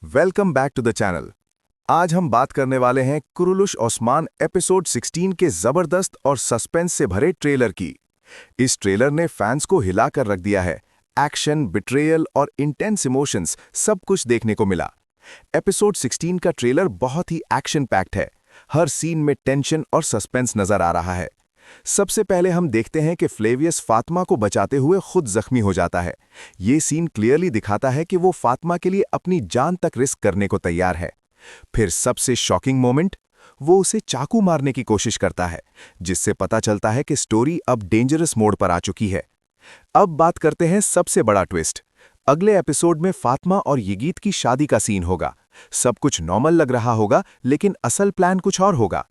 Welcome back to the channel. आज हम बात करने वाले हैं कुरुलुश ओस्मान एपिसोड 16 के जबरदस्त और सस्पेंस से भरे ट्रेलर की। इस ट्रेलर ने फैंस को हिलाकर रख दिया है। एक्शन, बिट्रेयल और इंटेंस इमोशंस सब कुछ देखने को मिला। एपिसोड 16 का ट्रेलर बहुत ही एक्शन पैक्ड है। हर सीन में टेंशन और सस्पेंस नजर आ रहा है। सबसे पहले हम देखते हैं कि फ्लेवियस फातिमा को बचाते हुए खुद जख्मी हो जाता है। ये सीन क्लियरली दिखाता है कि वो फातिमा के लिए अपनी जान तक रिस्क करने को तैयार है। फिर सबसे शॉकिंग मोमेंट, वो उसे चाकू मारने की कोशिश करता है, जिससे पता चलता है कि स्टोरी अब डेंजरस मोड पर आ चुकी है। अब बात करते हैं सबसे बड़ा ट्विस्ट। अगले एपिसोड में फातिमा और यगीत की शादी का सीन होगा। सब कुछ नॉर्मल लग रहा होगा, लेकिन असल प्लान कुछ और होगा।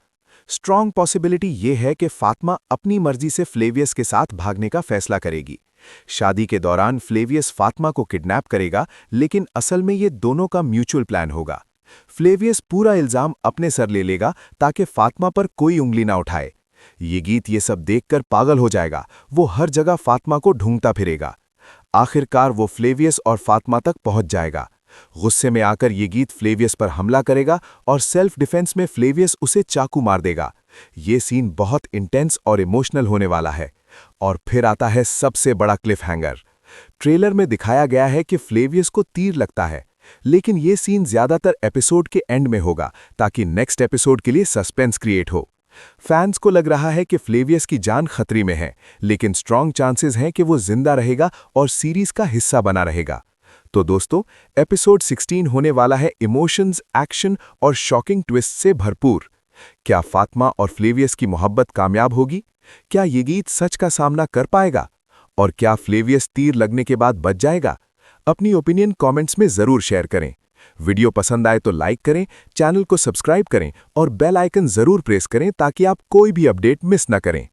स्ट्रॉन्ग पॉसिबिलिटी ये है कि फातिमा अपनी मर्जी से फ्लेवियस के साथ भागने का फैसला करेगी। शादी के दौरान फ्लेवियस फातिमा को किडनैप करेगा, लेकिन असल में ये दोनों का म्यूचुअल प्लान होगा। फ्लेवियस पूरा इल्जाम अपने सर ले लेगा ताकि फातिमा पर कोई उंगली ना उठाए। यगीत ये सब देखकर पागल हो जाएगा। वो हर जगह फातिमा को ढूंढता फिरेगा। आखिरकार वो फ्लेवियस और फातिमा तक पहुंच जाएगा। गुस्से में आकर यगीत फ्लेवियस पर हमला करेगा और सेल्फ डिफेंस में फ्लेवियस उसे चाकू मार देगा। ये सीन बहुत इंटेंस और इमोशनल होने वाला है। और फिर आता है सबसे बड़ा क्लिफ हैंगर। ट्रेलर में दिखाया गया है कि फ्लेवियस को तीर लगता है, लेकिन ये सीन ज्यादातर एपिसोड के एंड में होगा ताकि नेक्स्ट एपिसोड के लिए सस्पेंस क्रिएट हो। फैंस को लग रहा है कि फ्लेवियस की जान खतरे में है, लेकिन स्ट्रॉन्ग चांसेस हैं कि वो जिंदा रहेगा और सीरीज का हिस्सा बना रहेगा। तो दोस्तों, एपिसोड 16 होने वाला है इमोशंस, एक्शन और शॉकिंग ट्विस्ट से भरपूर। क्या फातिमा और फ्लेवियस की मोहब्बत कामयाब होगी? क्या यगीत सच का सामना कर पाएगा? और क्या फ्लेवियस तीर लगने के बाद बच जाएगा? अपनी ओपिनियन कमेंट्स में जरूर शेयर करें। वीडियो पसंद आए तो लाइक करें, चैनल को सब्सक्राइब करें और बेल आइकन जरूर प्रेस करें ताकि आप कोई भी अपडेट मिस न करें।